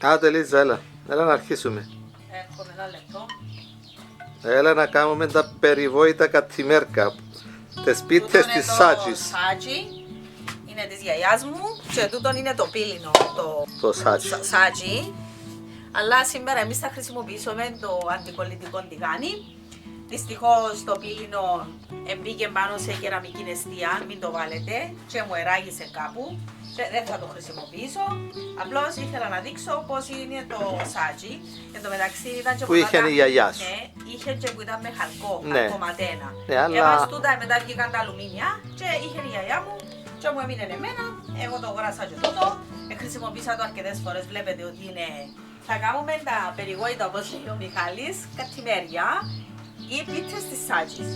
Άντε Λίζα, έλα να αρχίσουμε. Έρχομαι ένα λεπτό. Έλα να κάνουμε τα περιβόητα κατημέρκα. Τις πίτες της Σάτζης. Το σάτζι είναι της γιαγιάς μου και τούτον είναι το πύλινο, Το Σάτζι. σάτζι. Αλλά σήμερα εμείς θα χρησιμοποιήσουμε το αντικολλητικό τηγάνι. Δυστυχώς το πύλινο μπήκε πάνω σε κεραμική αιστεία, μην το βάλετε, και μου εράγησε κάπου και δεν θα το χρησιμοποιήσω. Απλώς ήθελα να δείξω πώς είναι το σάτζι. Εν τω μεταξύ ήταν και που είχε η γιαγιά σου. Ναι, είχε και που ήταν με χαλκό, Ναι. χαλκοματένα. Ναι, αλλά... Έβαζε τούτα, μετά βγήκαν τα αλουμίνια και είχε η γιαγιά μου και μου έμεινε εμένα. Εγώ το αγοράσα και τούτο. Χρησιμοποίησα το αρκετές φορές, βλέπετε ότι είναι... Θα κάνουμε τα περιβόητα, όπως λέει ο Μιχάλης, κατημέρια ή πίτσες της Σάτζης.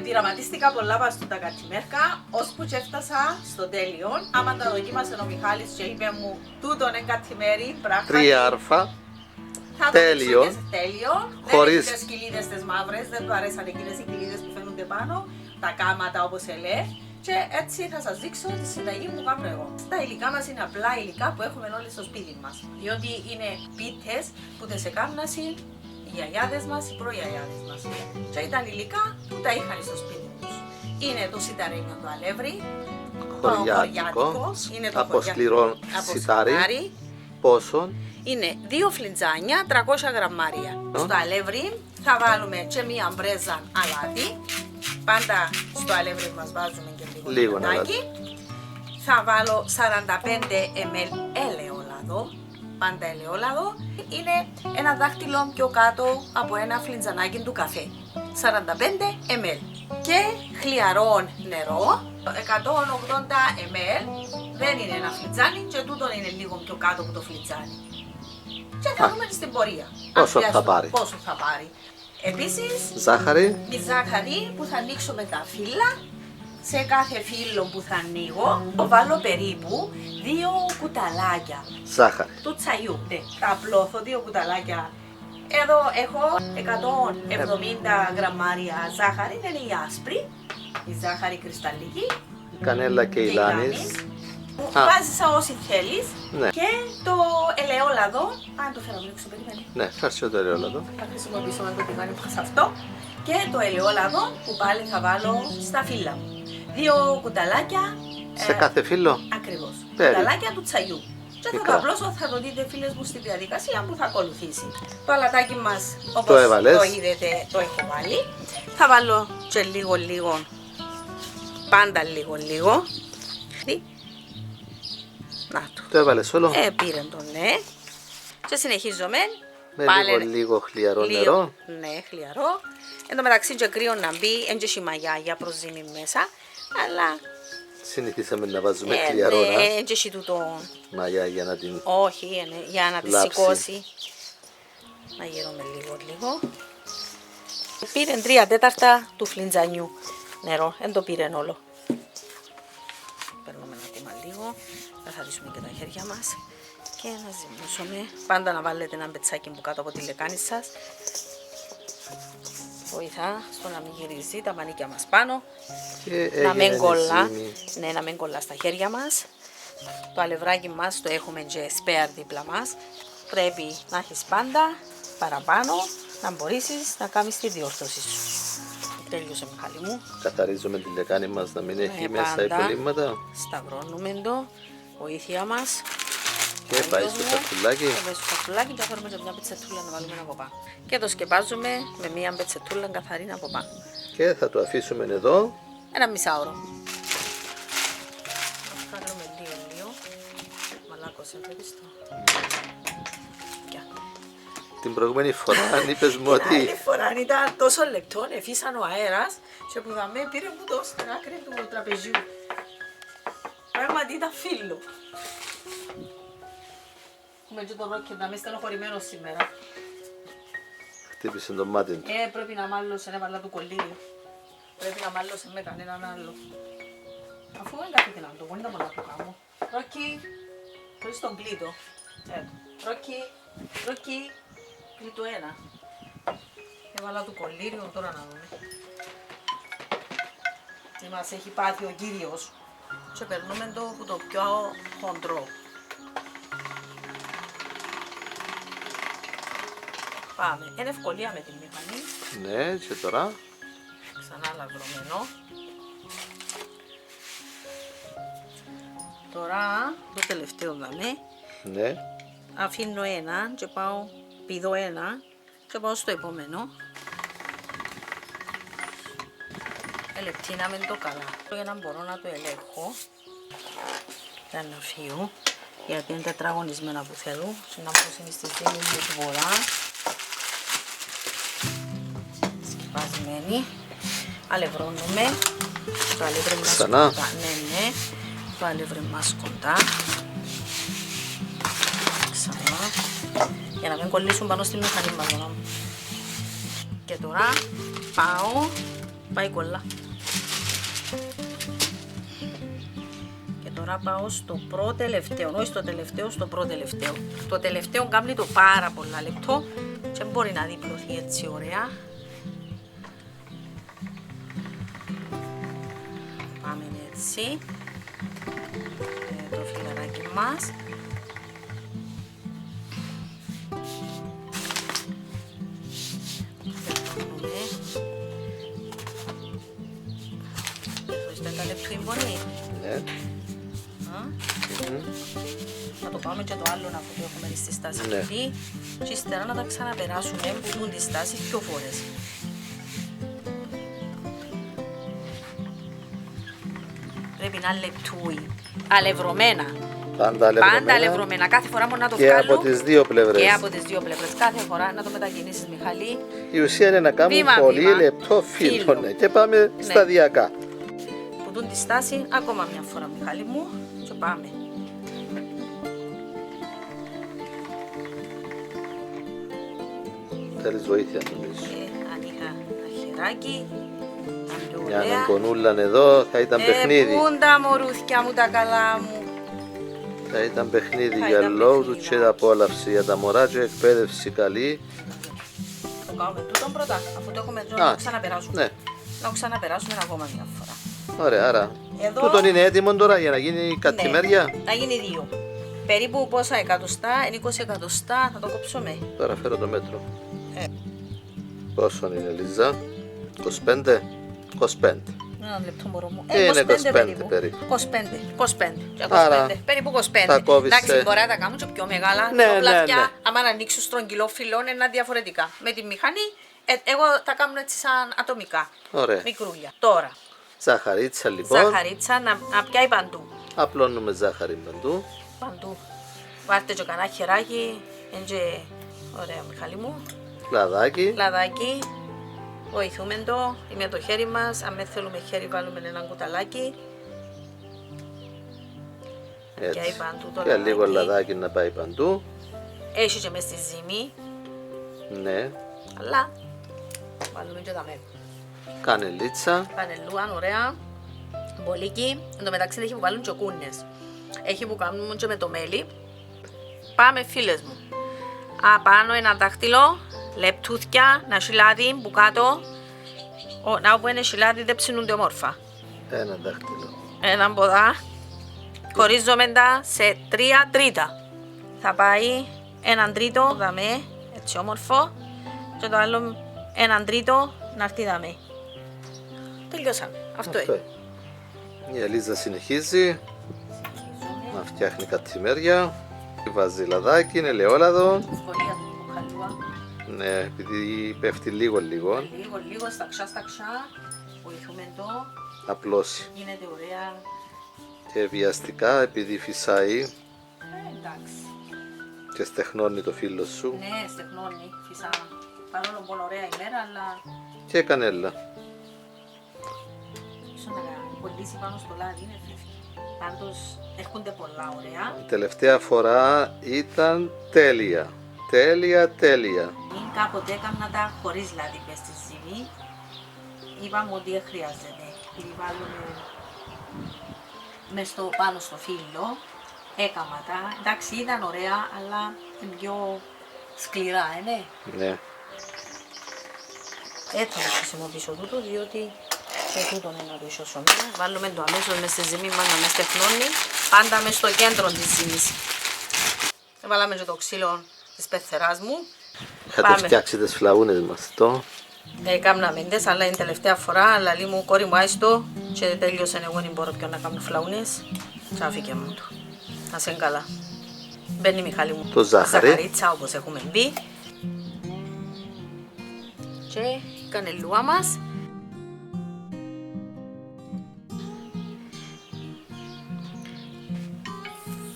Πειραματίστηκα πολλά πας τα κατημέρκα, ώσπου και έφτασα στο τέλειο. Άμα τα δοκίμασε ο Μιχάλης και είπε μου τούτον είναι κατημέρι, πράγματι. 3α. Τέλειο. Χωρίς... Δεν είχε κοιλίδες τις μαύρες, δεν του αρέσαν εκείνες οι κοιλίδες που φαίνονται πάνω, τα κάματα όπως λέει. Και έτσι θα σας δείξω τη συνταγή που κάνω εγώ. Τα υλικά μας είναι απλά υλικά που έχουμε όλοι στο σπίτι μας. Διότι είναι πίτες που τις έκαναν οι γιαγιάδες μας, οι προγιαγιάδες μας. Και ήταν υλικά που τα είχαν στο σπίτι τους. Είναι το σιταρένιο το αλεύρι, το χωριάτικο, είναι το από σκληρό σιτάρι. Πόσο? Είναι 2 φλιτζάνια, 300 γραμμάρια. Στο αλεύρι θα βάλουμε και μία μπρέζα αλάτι. Πάντα στο αλεύρι μας βάζουμε και λίγο νεράκι. Θα βάλω 45 ml ελαιόλαδο. Πάντα ελαιόλαδο. Είναι ένα δάχτυλο πιο κάτω από ένα φλιτζανάκι του καφέ. 45 ml. Και χλιαρό νερό. 180 ml. Δεν είναι ένα φλιτζάνι και τούτο είναι λίγο πιο κάτω από το φλιτζάνι. Και θα δούμε στην πορεία. Πόσο θα πάρει. Επίσης, ζάχαρη. Η ζάχαρη που θα ανοίξουμε τα φύλλα. Σε κάθε φύλλο που θα ανοίγω, βάλω περίπου 2 κουταλάκια Ζάχαρη. του τσαγιού. Ναι, θα απλώθω 2 κουταλάκια. Εδώ έχω 170 γραμμάρια ζάχαρη, είναι η άσπρη, η ζάχαρη κρυσταλλική. Η κανέλα και η λάνης. Βάζεις όσοι θέλεις. Ναι. Και το ελαιόλαδο. Αν το θέλω να ανοίξω, περιμένει. Ναι, φέρσιο το ελαιόλαδο. Θα χρησιμοποιήσω το τηγάνι που είχα αυτό. Και το ελαιόλαδο που πάλι θα βάλω στα φύλλα μου. 2 κουταλάκια. Σε κάθε φύλλο. Ακριβώς. Κουταλάκια του τσαγιού. Και θα το απλώσω, θα το δείτε φίλες μου στη διαδικασία που θα ακολουθήσει. Το αλατάκι μας, όπως το είδετε, το έχω βάλει. Θα βάλω και λίγο, πάντα λίγο. Να το. Το έβαλες όλο. Πήρε το, ναι. Και συνεχίζουμε. Με λίγο χλιαρό νερό. Ναι, χλιαρό. Εν τω μεταξύ και κρύο να μπει, εν και μαγιά για προζύμι μέσα. Αλλά... Συνηθίσαμε να βάζουμε χλιαρό. Ναι, εν και τούτο... Μαγιά για να την... Όχι, για να τη σηκώσει. Να γυρούμε λίγο. Πήρε 3/4 του φλιτζανιού νερό, εν το πήρε όλο. Παίρνουμε ακόμα λίγο. Θα καθαρίσουμε και τα χέρια μας και να ζυμώσουμε. Πάντα να βάλετε ένα μπετσάκι που κάτω από τη λεκάνη σας. Βοηθά στο να μην γυρίζει τα μανίκια μας πάνω. Να μην κολλά. Ναι, να μην κολλά στα χέρια μας. Το αλευράκι μας το έχουμε και σπέαρ δίπλα μας. Πρέπει να έχεις πάντα παραπάνω να μπορείς να κάνεις τη διόρθωση σου. Τέλειωσε, Μιχάλη μου. Καθαρίζουμε τη λεκάνη μας να μην έχει μέσα υπολείμματα. Σταυρώνουμε το, βοήθεια μας. Και πάει στο σακουλάκι. Και πάει στο σακουλάκι και θα φέρουμε και μια πετσετούλα να βάλουμε από πάνω. Και το σκεπάζουμε με μια πετσετούλα καθαρή από πάνω. Και θα το αφήσουμε εδώ. Ένα μισάωρο. Θα κάνουμε λίγο. Μαλάκωσε, βλέπεις το. Την προηγούμενη φορά είπες μου ότι... Την άλλη φορά ήταν τόσο λεπτό, εφήσαν ο αέρας και που δαμε πήρε μου το στην άκρη του τραπεζιού. Πράγματι ήταν φίλο. Έχουμε και το ρόκετ, να είμαι στενοχωρημένος σήμερα. Χτύπησε το μάτι του. Πρέπει να μάλλωσε, έβαλα του κολλήριο. Πρέπει να μάλλωσε με κανέναν άλλο. Αφού δεν κάτι τι να το πω, είναι τα πολλά που κάνω. Ρόκι, χωρίς τον κλείτο. Ρόκι, κλείτο 1. Έβαλα του κολλήριο, τώρα να δούμε. Τι μας έχει πάθει ο κύριος. Και περνούμε το που το πιο χοντρό. Πάμε. Είναι ευκολία με τη μηχανή. Ναι, και τώρα. Ξανά λαβρωμένο. Τώρα το τελευταίο δαμε. Ναι. Αφήνω ένα και πάω, πηδώ ένα και πάω στο επόμενο. Ελεπτύναμε το καλά. Για να μπορώ να το ελέγχω. Για να φύγω. Γιατί είναι τετραγωνισμένα που θέλω. Να πω είναι στη ζύμη μου του βορρά. Σκεπασμένη. Αλευρώνουμε. Το αλεύρι μας ξανά. κοντά. Ναι. Το αλεύρι μας κοντά. Ξανά. Για να μην κολλήσουν πάνω στη μηχανή μας. Και τώρα πάω. Πάει κολλά. Και τώρα πάω στο προτελευταίο, όχι στο τελευταίο, στο προτελευταίο. Το τελευταίο κάνει το πάρα πολλά λεπτό και μπορεί να διπλωθεί έτσι ωραία. Πάμε έτσι. Το φιλαράκι μας. Ναι. Να το πάμε και το άλλο αφού το έχουμε στη στάση Ναι. αυτή και ύστερα να τα ξαναπεράσουμε που δουν τη στάση πιο φορές. Πρέπει να λεπτούει. Αλευρωμένα. Πάντα αλευρωμένα. Κάθε φορά μόνο να το και βγάλω. από τις δύο πλευρές. Και από τις δύο πλευρές. Κάθε φορά να το μετακινήσεις, Μιχαλή. Η ουσία είναι να κάνουμε Βήμα, πολύ βήμα. λεπτό φύλλο. Φύλλο. Ναι. Και πάμε σταδιακά. Που δουν τη στάση ακόμα μια φορά, Μιχαλή μου. Και πάμε. Θέλεις βοήθεια νομίζω. Αν είχα ένα χεράκι, ήταν πιο Μια ωραία. αγκονούλαν εδώ θα ήταν παιχνίδι. Πούν τα μωρούθια μου, τα καλά μου. Θα ήταν παιχνίδι Θα για ήταν λόγου παιχνίδι. και απόλαυση για τα μωρά και εκπαίδευση καλή. Το κάνουμε τούτον πρώτα, αφού το έχουμε Α, να ξαναπεράσουμε. Ναι, Να ξαναπεράσουμε ακόμα μια φορά. ωραία, άρα. Εδώ- Τούτον είναι έτοιμο τώρα για να γίνει κατημέρια. Ναι, να γίνει δύο. Περίπου πόσα εκατοστά, είναι 20 εκατοστά, θα το κόψουμε. Τώρα φέρω το μέτρο. Ε. Πόσο είναι, Λίζα? 25? 25. Ένα λεπτό μωρό μου. Είναι 25 περίπου. περίπου. 25. 25. Άρα, Περίπου 25. θα κόβεις, Εντάξει, μπορεί να τα κάνουν και πιο μεγάλα. Ναι, Το πλατιά, ναι. άμα να ανοίξουν στρογγυλό φυλλό, είναι διαφορετικά. Με τη μηχανή, εγώ τα κάνω έτσι σαν ατομικά. Ωραία. Μικρούλια. Τώρα, Ζαχαρίτσα λοιπόν. ζαχαρίτσα να πιάει παντού. Απλώνουμε ζάχαρη παντού. Παντού. Βάρτε και κανένα χεράκι. Έτσι, ωραία, Μιχαλή μου. Λαδάκι. Λαδάκι. Βοηθούμε το ή με το χέρι μας. Αν δεν θέλουμε χέρι, βάλουμε ένα κουταλάκι. Πιάει Έτσι. παντού το Και λίγο λαδάκι. λαδάκι να πάει παντού. Έχει και μες στη ζύμη. Ναι. Αλλά βάλουμε και τα μέτρα. Κανελίτσα. Πανελούαν, ωραία. Μπολίκι. Εν τω μεταξύ έχει που βάλουν και κούνες. Έχει που κάνουν και με το μέλι. Πάμε, φίλες μου. Απάνω ένα δάχτυλο, λεπτούθια, ένα σιλάδι που κάτω. Να όπου είναι σιλάδι δεν ψήνονται όμορφα. Ένα δάχτυλο. Έναν ποδά. Χωρίζομαι τα σε 3 τρίτα. Θα πάει έναν τρίτο, δαμέ, έτσι όμορφο. Και το άλλο έναν τρίτο να έρθει δαμέ. Τελειώσαμε. Αυτό είναι. Η Ελίζα συνεχίζει να φτιάχνει κατημέρια. Βάζει λαδάκι, είναι ελαιόλαδο. Ευκολία του χαλούα. Ναι, επειδή πέφτει λίγο. Λίγο, σταξά. Βοηθούμε το. Απλώσει. Γίνεται ωραία. Και βιαστικά επειδή φυσάει Εντάξει. και στεχνώνει το φύλλο σου. Ναι, στεχνώνει, φυσά. Παρόλο που είναι ωραία ημέρα, αλλά Και κανέλα. ίσως να κολλήσει πάνω στο λάδι, είναι φεύγει. Πάντως έρχονται πολλά ωραία. Η τελευταία φορά ήταν τέλεια. Τέλεια. Κάποτε έκανα τα χωρίς λάδι μες στη ζύμη. Είπαμε ότι δεν χρειάζεται. Τη βάλουμε μες πάνω στο φύλλο. Έκαμα τα. Εντάξει, ήταν ωραία, αλλά είναι πιο σκληρά, ναι. Ναι. Έτσι θα χρησιμοποιήσω τούτο, διότι και τούτο είναι να το ισοσομία. Βάλουμε το αμέσως μες στη ζύμη μας να με στεχνώνει, πάντα μες στο κέντρο της ζύμης. Βάλαμε και το ξύλο της πεθεράς μου. Είχατε φτιάξει τις φλαούνες μας το. Κάμναμε τες, αλλά είναι τελευταία φορά, αλλά λέει μου κόρη μου άιστο και τέλειωσε, εγώ δεν μπορώ πιο να κάνω φλαούνες και άφηκε μου το. Να σε καλά. Μπαίνει Μιχάλη μου το ζάχαρη. ζαχαρίτσα όπως έχουμε πει. Και η κανελούα μας.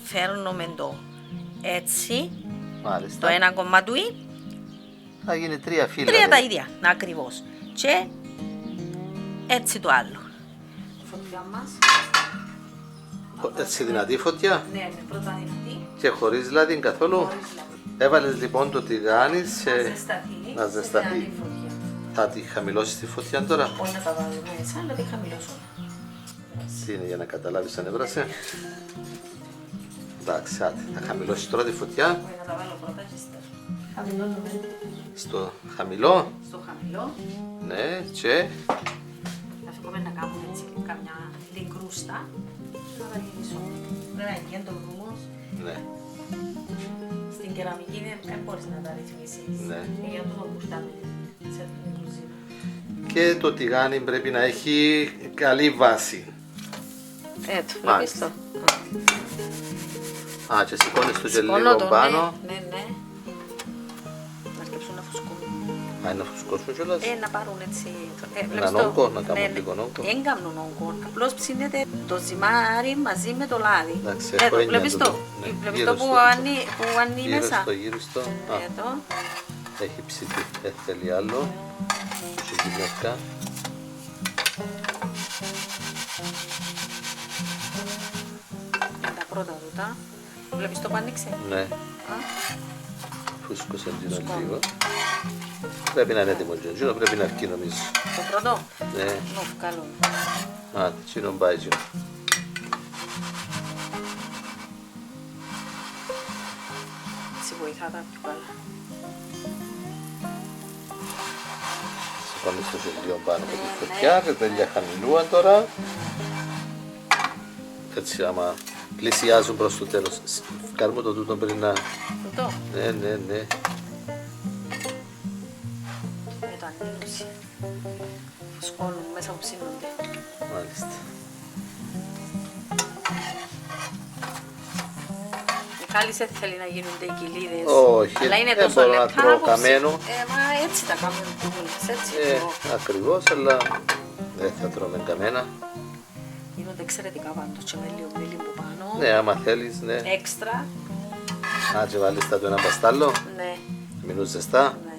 Φέρνουμε το έτσι, Μάλιστα. το ένα κομμάτουι, Θα γίνει 3 φύλλα. τρία τα ίδια, ακριβώς. Και έτσι το άλλο. Η φωτιά μας. Έτσι δυνατή φωτιά. Ναι, πρώτα δυνατή. Και χωρίς λάδι καθόλου. Χωρίς λάδι. Έβαλες λοιπόν το τηγάνι σε... Να ζεσταθεί. να ζεσταθεί. Σε δυνατή φωτιά. Θα τη χαμηλώσεις τη φωτιά τώρα. Όχι να τα βάλουμε μέσα, αλλά τη χαμηλώσουμε. Τι είναι για να καταλάβεις αν έβρασε. Εντάξει, άντε, θα χαμηλώσεις τώρα τη φωτιά. Όχι να τα βάλω πρώτα και ύστερα. Χαμηλώνουμε Στο χαμηλό. στο χαμηλό. Ναι, και... Θα φύγουμε να κάνουμε έτσι καμιά την κρούστα. Να τα γυρίσουμε. Πρέπει να γίνει το ρούμος. Ναι, Στην κεραμική δεν μπορείς να τα ρυθμίσεις. Ναι. Για το κουρτάμε σε αυτή την κουζίνα. και το τηγάνι πρέπει να έχει καλή βάση. Έτσι, βλέπεις Μάλιστα. το. Α, και σηκώνεις το και Σηκώνω λίγο το, πάνω. ναι, ναι. Να αρκεψούν να φουσκούν. Α, είναι να φουσκώσουν κιόλας. Να πάρουν έτσι. Έναν όγκο, να κάνουν λίγο όγκο. Δεν κάνουν όγκο. Απλώς ψήνεται το ζυμάρι μαζί με το λάδι. Εντάξει, έχω Εδώ, έννοια βλέπεις το το. δω. Ναι, Βλέπεις γύρω το που στο- ανεί μέσα. Γύρω στο. Α, Εδώ. έχει ψηθεί. Θέλει άλλο. Σουγκινεύκα. Είναι τα πρώτα τούτα. Βλέπεις το που άνοιξε. Ναι, Α, φούσκωσε τζίνο Φουσκώνει. λίγο. Πρέπει να είναι έτοιμο τζίνο, πρέπει να αρκεί νομίζω. Το πρώτο. Ναι, Νο, βγάλω. α, τζίνο πάει τζίνο. Έτσι βοηθά τα πιο καλά. Σηκώνεις το γελίο πάνω από τη φωτιά, ρετέλια χαμηλούα τώρα. Έτσι άμα πλησιάζουν προς το τέλος. Κάνουμε το τούτο πριν να... Τούτο. Ναι, ναι, ναι. Με το ανήλωση. Φουσκώνουν μέσα που ψήνονται. Μάλιστα. Μιχάλης δεν θέλει να γίνονται οι κοιλίδες. Όχι, αλλά είναι δεν τόσο μπορώ να λεπτά τρώω που καμένο. Μα έτσι τα κάνουμε κούβουλες, έτσι. τρώω. Ακριβώς, αλλά δεν θα τρώμε καμένα. Γίνονται εξαιρετικά πάντως και με λίγο μέλι που πάνω. Ναι, άμα θέλεις, ναι. Έξτρα. Α, και βάλεις τα το ένα παστάλο, Ναι, μείνουν ζεστά. ναι.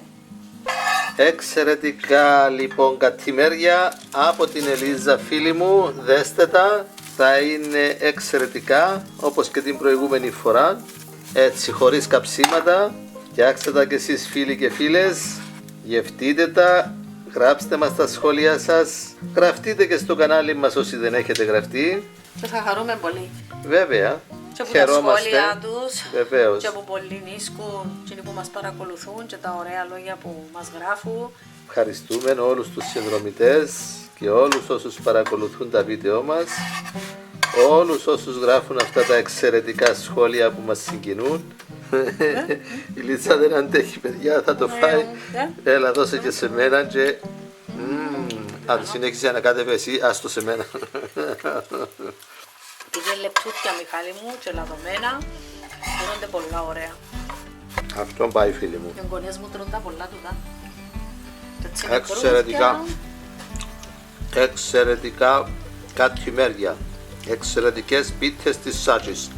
Εξαιρετικά λοιπόν κατημέρια από την Ελίζα φίλη μου, δέστε τα, θα είναι εξαιρετικά όπως και την προηγούμενη φορά, έτσι χωρίς καψίματα, φτιάξτε τα και εσείς φίλοι και φίλες, γευτείτε τα, γράψτε μας τα σχόλια σας, γραφτείτε και στο κανάλι μας όσοι δεν έχετε γραφτεί, Και θα χαρούμε πολύ. βέβαια, Και από τα σχόλια τους, βεβαίως. και από πολλοί νίσκου, και που μας παρακολουθούν και τα ωραία λόγια που μας γράφουν. Ευχαριστούμε όλους τους συνδρομητές και όλους όσους παρακολουθούν τα βίντεό μας, όλους όσους γράφουν αυτά τα εξαιρετικά σχόλια που μας συγκινούν. Η Λίτσα δεν αντέχει παιδιά, θα το φάει. Έλα δώσε και σε μένα και... Αν συνέχισε να κάτευε εσύ, άστο σε μένα. Είναι λεπτούτια Μιχάλη μου και λαδωμένα, γίνονται πολλά ωραία. Αυτό πάει φίλοι μου. Οι γονείς μου τρώνε τα πολλά τούτα. Και έτσι Εξαιρετικά. κρούστια. Εξαιρετικά κατημέρια. Εξαιρετικές πίτες της Σάτσης.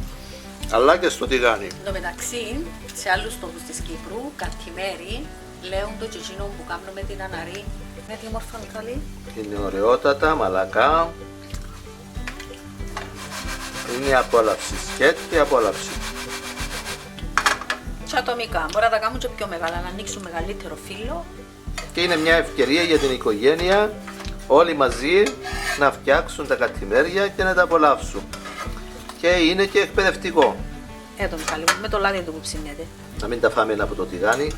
Αλλά και στο τηγάνι. Εν τω μεταξύ, σε άλλους τόπους της Κύπρου, κατημέρι, λέουν το τσιτσίνο που κάνουμε με την αναρή. Είναι τι μόρφα Μιχάλη. Είναι ωραιότατα, μαλακά. Είναι απόλαυση, σκέτη απόλαυση. Και ατομικά, μπορεί να τα κάνουν και πιο μεγάλα, να ανοίξουν μεγαλύτερο φύλλο. Και είναι μια ευκαιρία για την οικογένεια όλοι μαζί να φτιάξουν τα κατημέρια και να τα απολαύσουν. Και είναι και εκπαιδευτικό. Το Μιχάλη μου, με το λάδι του που ψήνεται. Να μην τα φάμε από το τηγάνι.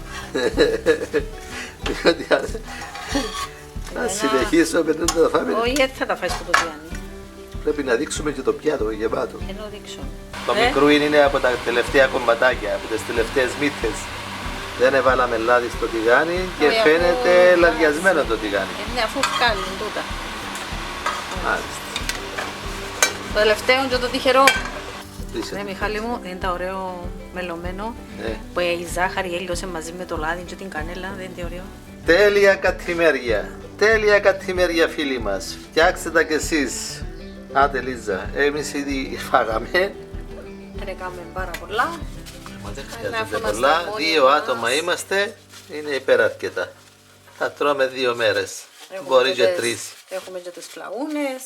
Διότι θα συνεχίσουμε να τα φάμε. Όχι, έτσι θα τα φάει στο τηγάνι. Πρέπει να δείξουμε και το πιάτο γεμάτο. Ενώ δείξω. Το μικρό είναι από τα τελευταία κομματάκια, από τις τελευταίες μύθες. Δεν έβαλαμε λάδι στο τηγάνι και Όχι, φαίνεται αφού- λαδιασμένο το τηγάνι. Ναι, αφού κάνουν τούτα. Μάλιστα. Το τελευταίο και το τυχερό. Πείσε. Ναι, Μιχάλη μου, είναι τα ωραίο μελωμένο Ε. που η ζάχαρη έλειωσε μαζί με το λάδι και την κανέλα, δεν είναι ωραίο. Τέλεια κατημέρια. Τέλεια κατημέρια φίλοι μας. Φτιάξτε τα κι εσείς. Άντε Λίζα, εμείς ήδη φάγαμε. Δεν έκαμε πάρα πολλά. Μα δεν αφού χρειάζεται είμαστε πολλά. μόνοι 2 μας. άτομα είμαστε. Είναι υπεραρκετά. Θα τρώμε 2 μέρες. Έχουμε Μπορεί και τις- 3. Έχουμε και τις φλαούνες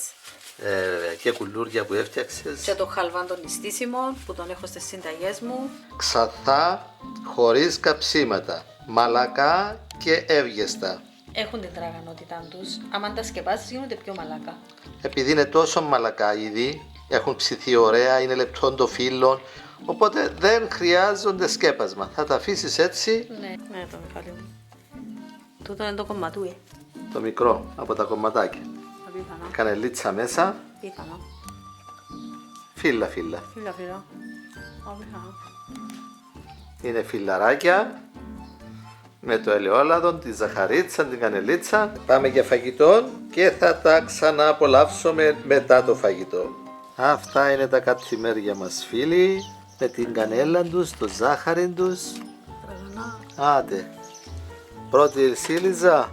Βέβαια. Και κουλούρια που έφτιαξες. και το χαλβάν των νηστίσιμων που τον έχω στις συνταγές μου. Ξαθά, χωρίς καψίματα. Μαλακά και εύγεστα. Έχουν την τραγανότητά τους. Αν τα σκεπάσεις γίνονται πιο μαλάκα. Επειδή είναι τόσο μαλακά ήδη, έχουν ψηθεί ωραία, είναι λεπτόν το φύλλο, οπότε δεν χρειάζονται σκέπασμα. Θα τα αφήσεις έτσι, Ναι, το Μιχάλη μου. Τούτο είναι το κομματούι. το μικρό από τα κομματάκια. Απίθανο. Κανελίτσα μέσα, Πίθανο. φύλλα. Φίλα. Απίθανο. Είναι φυλλαράκια με το ελαιόλαδο, τη ζαχαρίτσα, την κανελίτσα. Πάμε για φαγητό και θα τα ξανααπολαύσουμε μετά το φαγητό. Αυτά είναι τα κατημέρια μας φίλοι, με την κανέλα τους, το ζάχαρη τους. Τραγανά. Άντε. Πρώτη εσύ Λίζα.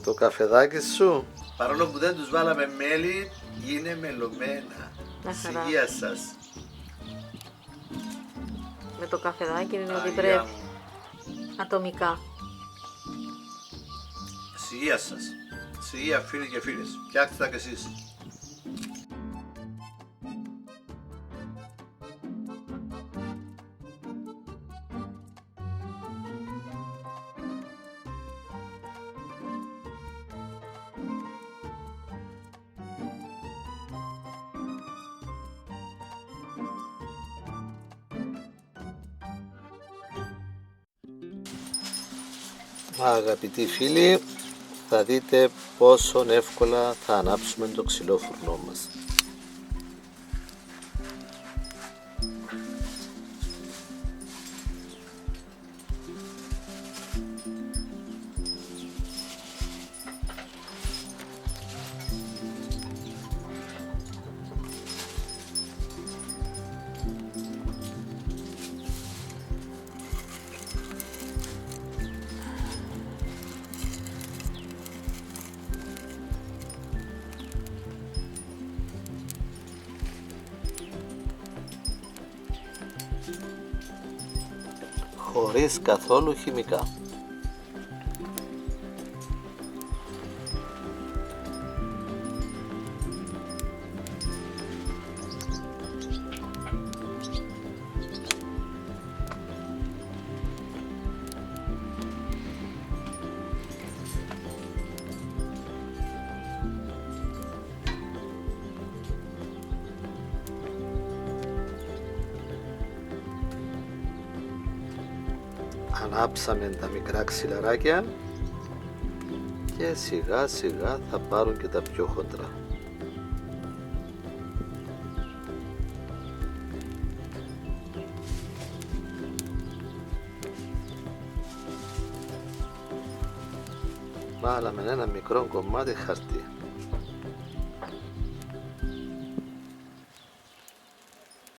Το καφεδάκι σου. Παρόλο που δεν τους βάλαμε μέλι, είναι μελωμένα. Να χαρά. Υγεία σας. Με το καφεδάκι είναι ότι Αγιά πρέπει μου. ατομικά. Υγεία σας. Υγεία φίλοι και φίλες. Φτιάξτε τα κι εσείς. Αγαπητοί φίλοι, θα δείτε πόσο εύκολα θα ανάψουμε το ξυλόφουρνό μας. Χωρίς καθόλου χημικά. Ανάψαμε τα μικρά ξυλαράκια και σιγά σιγά θα πάρουν και τα πιο χοντρά. Βάλαμε ένα μικρό κομμάτι χαρτί.